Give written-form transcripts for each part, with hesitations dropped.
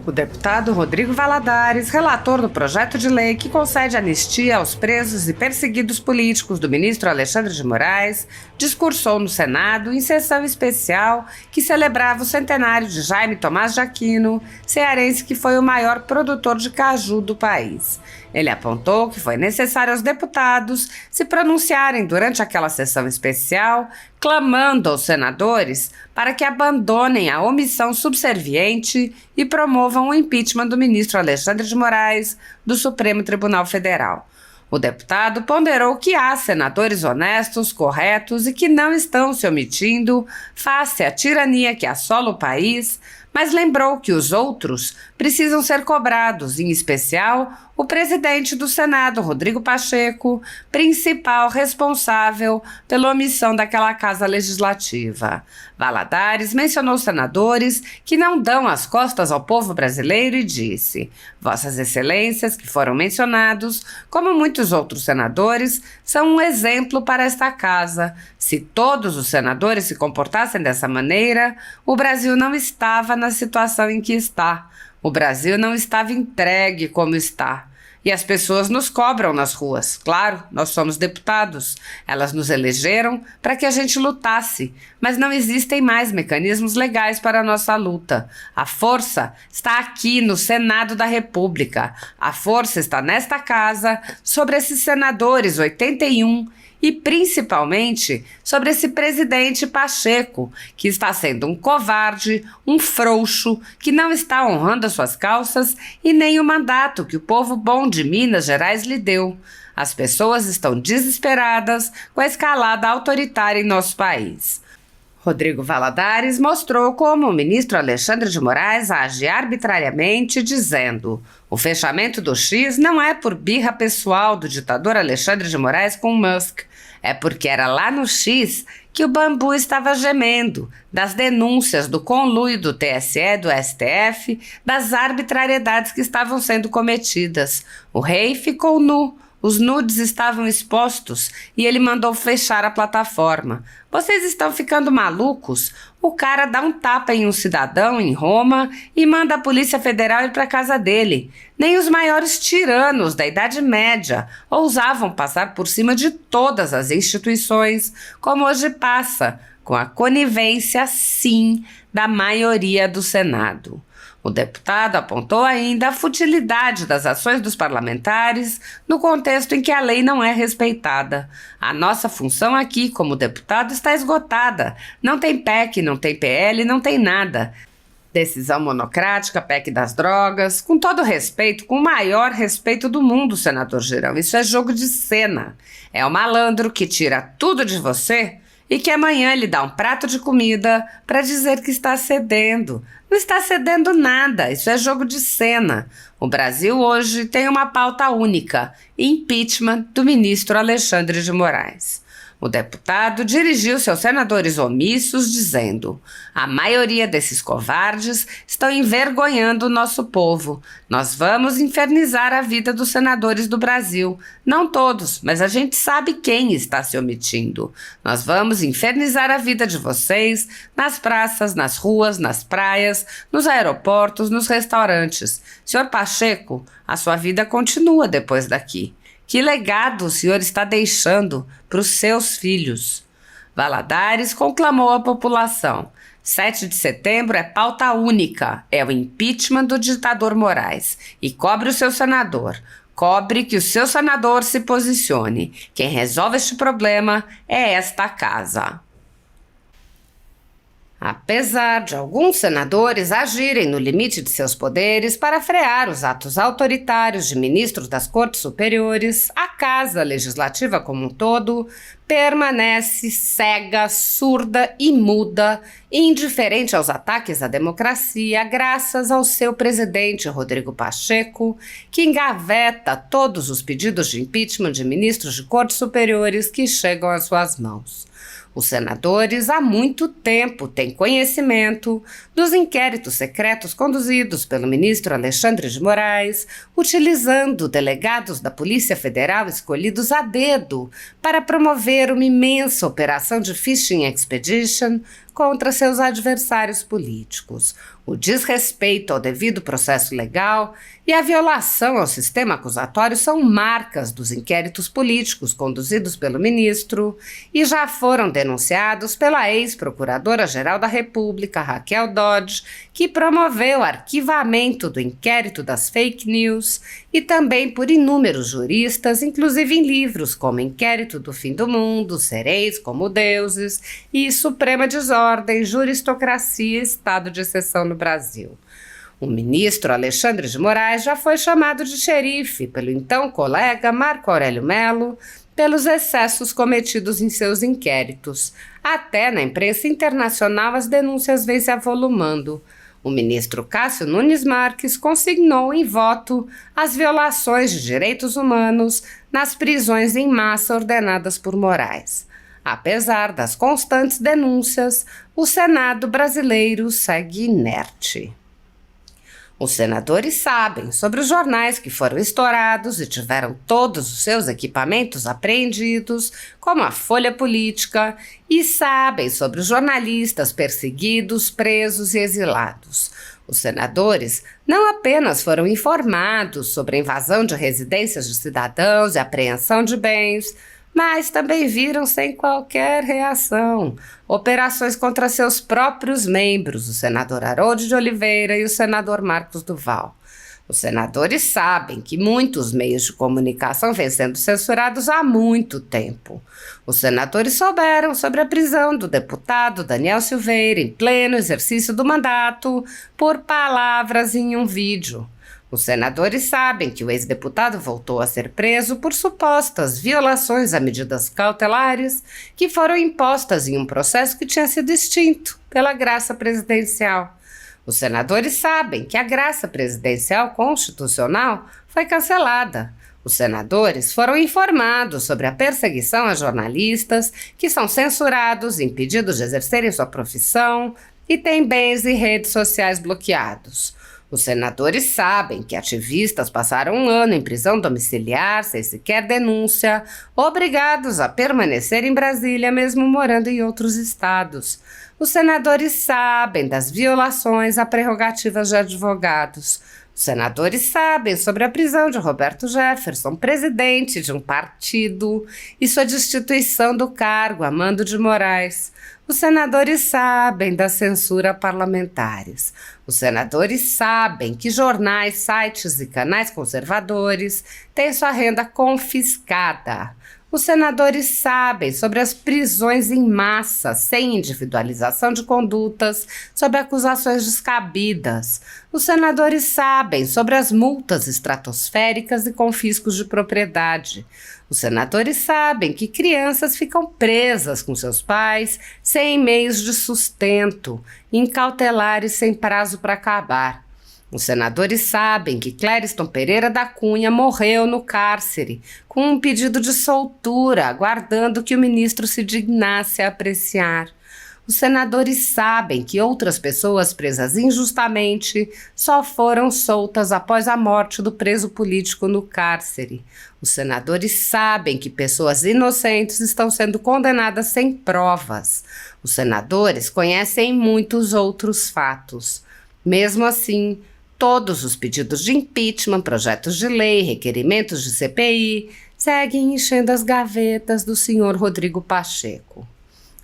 O deputado Rodrigo Valadares, relator do projeto de lei que concede anistia aos presos e perseguidos políticos do ministro Alexandre de Moraes, discursou no Senado em sessão especial que celebrava o centenário de Jaime Tomás de Aquino, cearense que foi o maior produtor de caju do país. Ele apontou que foi necessário aos deputados se pronunciarem durante aquela sessão especial, clamando aos senadores para que abandonem a omissão subserviente e promovam o impeachment do ministro Alexandre de Moraes do Supremo Tribunal Federal. O deputado ponderou que há senadores honestos, corretos e que não estão se omitindo face à tirania que assola o país, mas lembrou que os outros precisam ser cobrados, em especial o presidente do Senado, Rodrigo Pacheco, principal responsável pela omissão daquela casa legislativa. Valadares mencionou senadores que não dão as costas ao povo brasileiro e disse: Vossas Excelências, que foram mencionados, como muitos outros senadores, são um exemplo para esta casa. Se todos os senadores se comportassem dessa maneira, o Brasil não estava na situação em que está. O Brasil não estava entregue como está. E as pessoas nos cobram nas ruas. Claro, nós somos deputados. Elas nos elegeram para que a gente lutasse. Mas não existem mais mecanismos legais para a nossa luta. A força está aqui no Senado da República. A força está nesta casa, sobre esses senadores 81 e principalmente sobre esse presidente Pacheco, que está sendo um covarde, um frouxo, que não está honrando as suas calças e nem o mandato que o povo bom de Minas Gerais lhe deu. As pessoas estão desesperadas com a escalada autoritária em nosso país. Rodrigo Valadares mostrou como o ministro Alexandre de Moraes age arbitrariamente, dizendo: o fechamento do X não é por birra pessoal do ditador Alexandre de Moraes com Musk, é porque era lá no X que o bambu estava gemendo, das denúncias do conluio do TSE e do STF, das arbitrariedades que estavam sendo cometidas. O rei ficou nu. Os nudes estavam expostos e ele mandou fechar a plataforma. Vocês estão ficando malucos? O cara dá um tapa em um cidadão em Roma e manda a Polícia Federal ir para casa dele. Nem os maiores tiranos da Idade Média ousavam passar por cima de todas as instituições, como hoje passa, com a conivência, sim, da maioria do Senado. O deputado apontou ainda a futilidade das ações dos parlamentares no contexto em que a lei não é respeitada. A nossa função aqui, como deputado, está esgotada. Não tem PEC, não tem PL, não tem nada. Decisão monocrática, PEC das drogas, com todo respeito, com o maior respeito do mundo, senador Girão. Isso é jogo de cena. É o malandro que tira tudo de você e que amanhã lhe dá um prato de comida para dizer que está cedendo. Não está cedendo nada, isso é jogo de cena. O Brasil hoje tem uma pauta única: impeachment do ministro Alexandre de Moraes. O deputado dirigiu-se aos senadores omissos, dizendo: a maioria desses covardes estão envergonhando o nosso povo. Nós vamos infernizar a vida dos senadores do Brasil. Não todos, mas a gente sabe quem está se omitindo. Nós vamos infernizar a vida de vocês nas praças, nas ruas, nas praias, nos aeroportos, nos restaurantes. Senhor Pacheco, a sua vida continua depois daqui. Que legado o senhor está deixando para os seus filhos? Valadares conclamou a população. 7 de setembro é pauta única, é o impeachment do ditador Moraes. E cobre o seu senador. Cobre que o seu senador se posicione. Quem resolve este problema é esta casa. Apesar de alguns senadores agirem no limite de seus poderes para frear os atos autoritários de ministros das Cortes Superiores, a Casa Legislativa como um todo permanece cega, surda e muda, indiferente aos ataques à democracia, graças ao seu presidente Rodrigo Pacheco, que engaveta todos os pedidos de impeachment de ministros de Cortes Superiores que chegam às suas mãos. Os senadores há muito tempo têm conhecimento dos inquéritos secretos conduzidos pelo ministro Alexandre de Moraes, utilizando delegados da Polícia Federal escolhidos a dedo para promover uma imensa operação de Fishing Expedition contra seus adversários políticos. O desrespeito ao devido processo legal e a violação ao sistema acusatório são marcas dos inquéritos políticos conduzidos pelo ministro e já foram denunciados pela ex-procuradora-geral da República, Raquel Dodge, que promoveu o arquivamento do inquérito das fake news, e também por inúmeros juristas, inclusive em livros como Inquérito do Fim do Mundo, Sereis como Deuses e Suprema Desordem, Juristocracia e Estado de Exceção no Brasil. O ministro Alexandre de Moraes já foi chamado de xerife pelo então colega Marco Aurélio Mello pelos excessos cometidos em seus inquéritos. Até na imprensa internacional as denúncias vêm se avolumando. O ministro Cássio Nunes Marques consignou em voto as violações de direitos humanos nas prisões em massa ordenadas por Moraes. Apesar das constantes denúncias, o Senado brasileiro segue inerte. Os senadores sabem sobre os jornais que foram estourados e tiveram todos os seus equipamentos apreendidos, como a Folha Política, e sabem sobre os jornalistas perseguidos, presos e exilados. Os senadores não apenas foram informados sobre a invasão de residências de cidadãos e apreensão de bens, mas também viram sem qualquer reação operações contra seus próprios membros, o senador Harold de Oliveira e o senador Marcos Duval. Os senadores sabem que muitos meios de comunicação vêm sendo censurados há muito tempo. Os senadores souberam sobre a prisão do deputado Daniel Silveira em pleno exercício do mandato por palavras em um vídeo. Os senadores sabem que o ex-deputado voltou a ser preso por supostas violações a medidas cautelares que foram impostas em um processo que tinha sido extinto pela graça presidencial. Os senadores sabem que a graça presidencial constitucional foi cancelada. Os senadores foram informados sobre a perseguição a jornalistas que são censurados, impedidos de exercerem sua profissão e têm bens e redes sociais bloqueados. Os senadores sabem que ativistas passaram um ano em prisão domiciliar, sem sequer denúncia, obrigados a permanecer em Brasília, mesmo morando em outros estados. Os senadores sabem das violações a prerrogativas de advogados. Os senadores sabem sobre a prisão de Roberto Jefferson, presidente de um partido, e sua destituição do cargo a mando de Moraes. Os senadores sabem da censura a parlamentares. Os senadores sabem que jornais, sites e canais conservadores têm sua renda confiscada. Os senadores sabem sobre as prisões em massa, sem individualização de condutas, sob acusações descabidas. Os senadores sabem sobre as multas estratosféricas e confiscos de propriedade. Os senadores sabem que crianças ficam presas com seus pais, sem meios de sustento, incautelares sem prazo para acabar. Os senadores sabem que Clériston Pereira da Cunha morreu no cárcere, com um pedido de soltura, aguardando que o ministro se dignasse a apreciar. Os senadores sabem que outras pessoas presas injustamente só foram soltas após a morte do preso político no cárcere. Os senadores sabem que pessoas inocentes estão sendo condenadas sem provas. Os senadores conhecem muitos outros fatos. Mesmo assim, todos os pedidos de impeachment, projetos de lei, requerimentos de CPI seguem enchendo as gavetas do senhor Rodrigo Pacheco.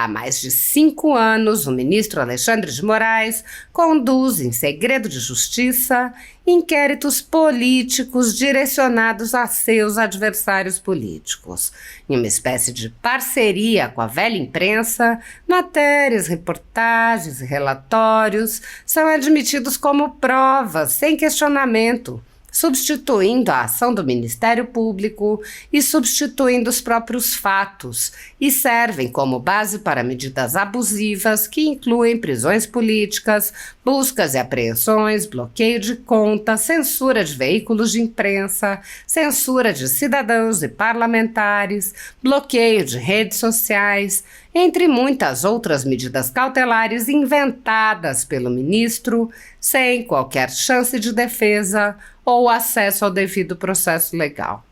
Há mais de 5 anos, o ministro Alexandre de Moraes conduz, em segredo de justiça, inquéritos políticos direcionados a seus adversários políticos. Em uma espécie de parceria com a velha imprensa, matérias, reportagens e relatórios são admitidos como provas, sem questionamento, substituindo a ação do Ministério Público e substituindo os próprios fatos, e servem como base para medidas abusivas que incluem prisões políticas, buscas e apreensões, bloqueio de conta, censura de veículos de imprensa, censura de cidadãos e parlamentares, bloqueio de redes sociais, entre muitas outras medidas cautelares inventadas pelo ministro, sem qualquer chance de defesa ou acesso ao devido processo legal.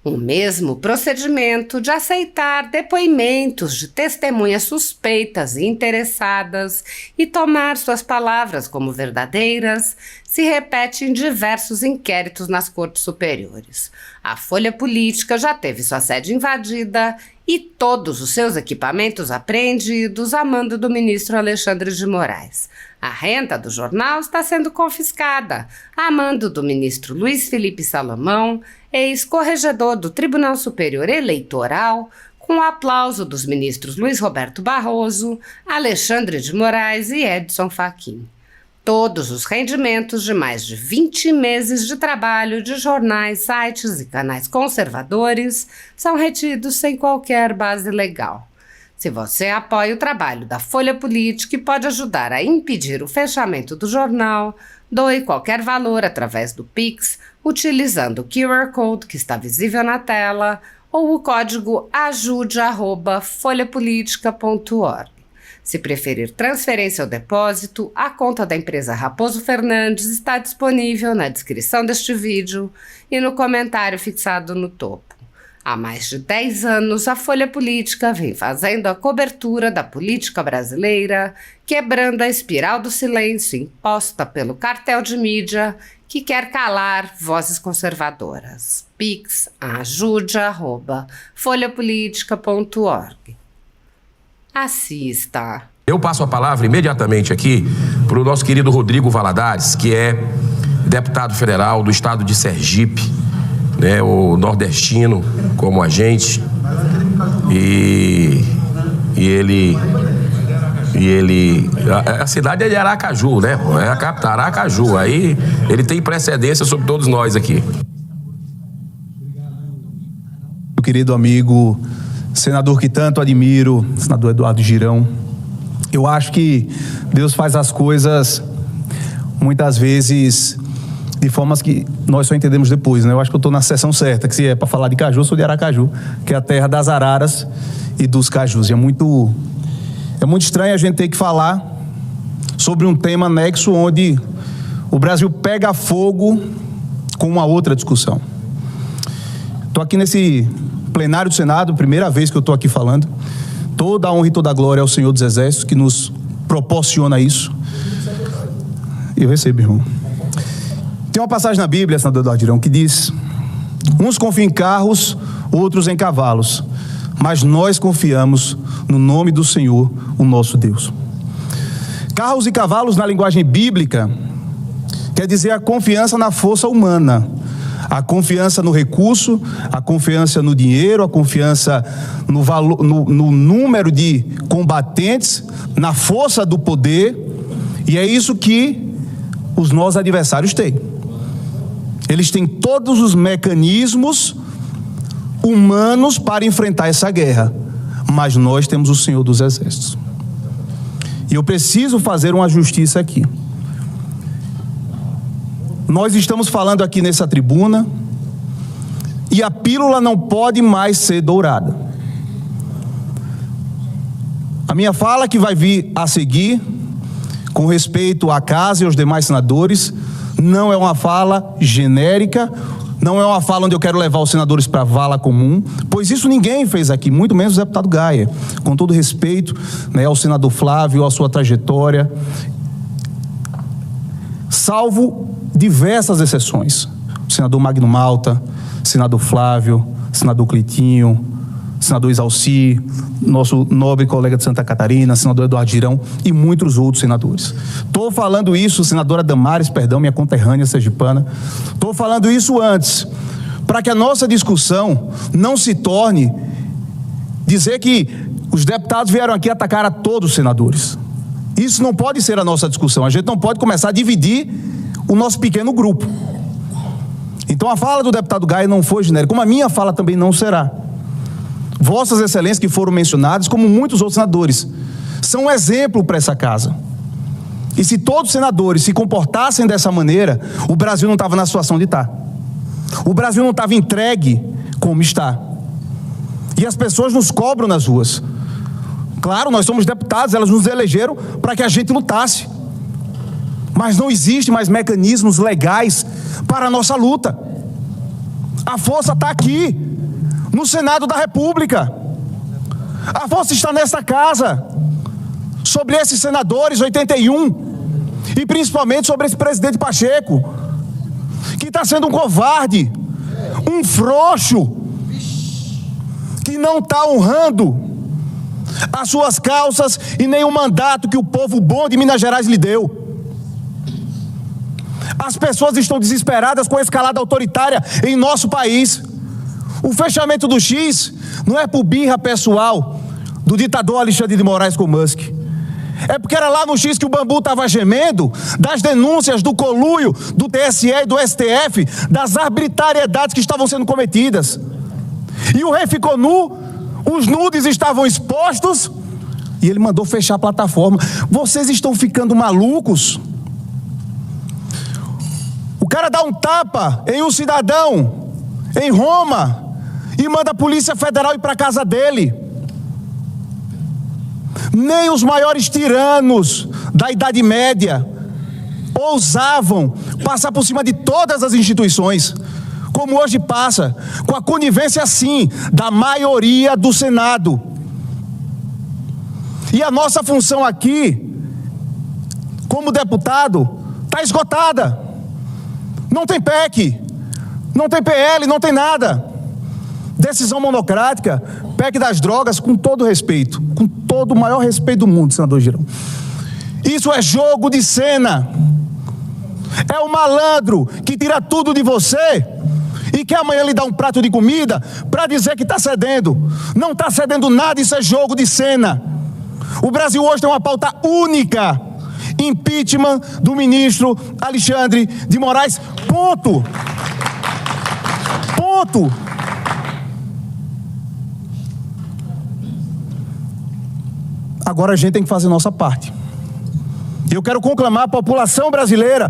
O mesmo procedimento de aceitar depoimentos de testemunhas suspeitas e interessadas e tomar suas palavras como verdadeiras se repete em diversos inquéritos nas cortes superiores. A Folha Política já teve sua sede invadida e todos os seus equipamentos apreendidos a mando do ministro Alexandre de Moraes. A renda do jornal está sendo confiscada a mando do ministro Luiz Felipe Salomão, ex-corregedor do Tribunal Superior Eleitoral, com o aplauso dos ministros Luiz Roberto Barroso, Alexandre de Moraes e Edson Fachin. Todos os rendimentos de mais de 20 meses de trabalho de jornais, sites e canais conservadores são retidos sem qualquer base legal. Se você apoia o trabalho da Folha Política e pode ajudar a impedir o fechamento do jornal, doe qualquer valor através do Pix, utilizando o QR Code que está visível na tela ou o código ajude@folhapolitica.org. Se preferir transferência ou depósito, a conta da empresa Raposo Fernandes está disponível na descrição deste vídeo e no comentário fixado no topo. Há mais de 10 anos, a Folha Política vem fazendo a cobertura da política brasileira, quebrando a espiral do silêncio imposta pelo cartel de mídia que quer calar vozes conservadoras. Pix ajude@folhapolitica.org. Assista. Eu passo a palavra imediatamente aqui para o nosso querido Rodrigo Valadares, que é deputado federal do estado de Sergipe, né, o nordestino como a gente, e ele a cidade é de Aracaju, né? É a capital, Aracaju. Aí ele tem precedência sobre todos nós aqui. Meu querido amigo, senador que tanto admiro, senador Eduardo Girão, eu acho que Deus faz as coisas muitas vezes de formas que nós só entendemos depois, né? Eu acho que eu estou na sessão certa, que se é para falar de caju, eu sou de Aracaju, que é a terra das araras e dos cajus. E é muito estranho a gente ter que falar sobre um tema anexo onde o Brasil pega fogo com uma outra discussão. Estou aqui nesse plenário do Senado, primeira vez que eu estou aqui falando. Toda a honra e toda a glória ao Senhor dos Exércitos que nos proporciona isso. Eu recebo, irmão. Tem uma passagem na Bíblia, senador Eduardo Girão, que diz: uns confiam em carros, outros em cavalos, mas nós confiamos no nome do Senhor, o nosso Deus. Carros e cavalos na linguagem bíblica quer dizer a confiança na força humana, a confiança no recurso, a confiança no dinheiro, a confiança no valor, no número de combatentes, na força do poder, e é isso que os nossos adversários têm. Eles têm todos os mecanismos humanos para enfrentar essa guerra, mas nós temos o Senhor dos Exércitos. E eu preciso fazer uma justiça aqui. Nós estamos falando aqui nessa tribuna e a pílula não pode mais ser dourada. A minha fala que vai vir a seguir, com respeito à casa e aos demais senadores, não é uma fala genérica, não é uma fala onde eu quero levar os senadores para a vala comum, pois isso ninguém fez aqui, muito menos o deputado Gaia. Com todo respeito, né, ao senador Flávio, à sua trajetória, salvo diversas exceções. O senador Magno Malta, senador Flávio, senador Clitinho, senador Isalci, nosso nobre colega de Santa Catarina, senador Eduardo Girão e muitos outros senadores. Estou falando isso, senadora Damares, perdão, minha conterrânea sergipana, estou falando isso antes, para que a nossa discussão não se torne dizer que os deputados vieram aqui atacar a todos os senadores. Isso não pode ser a nossa discussão, a gente não pode começar a dividir o nosso pequeno grupo. Então a fala do deputado Gaia não foi genérica, como a minha fala também não será. Vossas Excelências que foram mencionadas, como muitos outros senadores, são um exemplo para essa casa. E se todos os senadores se comportassem dessa maneira, o Brasil não estava na situação de estar. O Brasil não estava entregue como está. E as pessoas nos cobram nas ruas. Claro, nós somos deputados, elas nos elegeram para que a gente lutasse. Mas não existe mais mecanismos legais para a nossa luta. A força está aqui, no Senado da República. A força está nessa casa, sobre esses senadores, 81, e principalmente sobre esse presidente Pacheco, que está sendo um covarde, um frouxo, que não está honrando as suas calças e nem o mandato que o povo bom de Minas Gerais lhe deu. As pessoas estão desesperadas com a escalada autoritária em nosso país. O fechamento do X não é por birra pessoal do ditador Alexandre de Moraes com Musk. É porque era lá no X que o bambu estava gemendo das denúncias do conluio do TSE e do STF, das arbitrariedades que estavam sendo cometidas. E o rei ficou nu, os nudes estavam expostos e ele mandou fechar a plataforma. Vocês estão ficando malucos? O cara dá um tapa em um cidadão em Roma e manda a Polícia Federal ir para a casa dele. Nem os maiores tiranos da Idade Média ousavam passar por cima de todas as instituições, como hoje passa, com a conivência, sim, da maioria do Senado. E a nossa função aqui, como deputado, está esgotada. Não tem PEC, não tem PL, não tem nada. Decisão monocrática, PEC das drogas, com todo respeito, com todo o maior respeito do mundo, senador Girão. Isso é jogo de cena. É o malandro que tira tudo de você e que amanhã lhe dá um prato de comida para dizer que está cedendo. Não está cedendo nada, isso é jogo de cena. O Brasil hoje tem uma pauta única: impeachment do ministro Alexandre de Moraes. Ponto. Ponto. Agora a gente tem que fazer nossa parte. Eu quero conclamar a população brasileira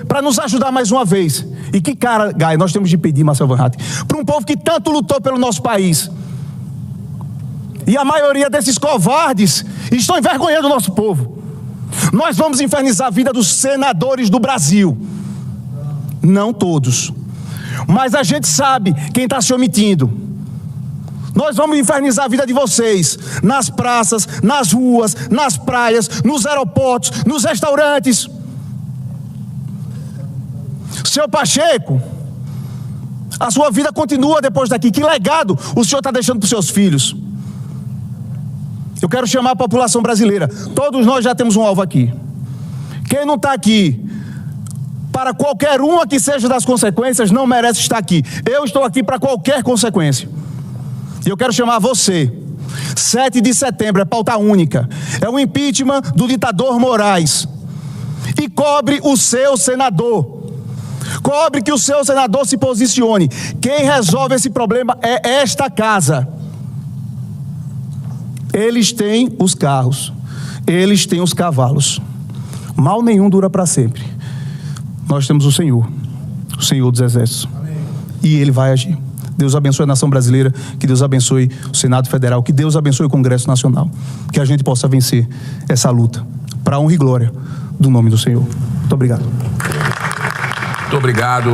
para nos ajudar mais uma vez. E que cara, Gai, nós temos de pedir, Marcel Van Hatten, para um povo que tanto lutou pelo nosso país. E a maioria desses covardes estão envergonhando o nosso povo. Nós vamos infernizar a vida dos senadores do Brasil. Não todos. Mas a gente sabe quem está se omitindo. Nós vamos infernizar a vida de vocês, nas praças, nas ruas, nas praias, nos aeroportos, nos restaurantes. Seu Pacheco, a sua vida continua depois daqui. Que legado o senhor está deixando para os seus filhos? Eu quero chamar a população brasileira. Todos nós já temos um alvo aqui. Quem não está aqui, para qualquer uma que seja das consequências, não merece estar aqui. Eu estou aqui para qualquer consequência. E eu quero chamar você. 7 de setembro é pauta única. É o impeachment do ditador Moraes. E cobre o seu senador. Cobre que o seu senador se posicione. Quem resolve esse problema é esta casa. Eles têm os carros. Eles têm os cavalos. Mal nenhum dura para sempre. Nós temos o Senhor dos Exércitos. Amém. E Ele vai agir. Deus abençoe a nação brasileira, que Deus abençoe o Senado Federal, que Deus abençoe o Congresso Nacional, que a gente possa vencer essa luta, para a honra e glória do nome do Senhor. Muito obrigado. Muito obrigado.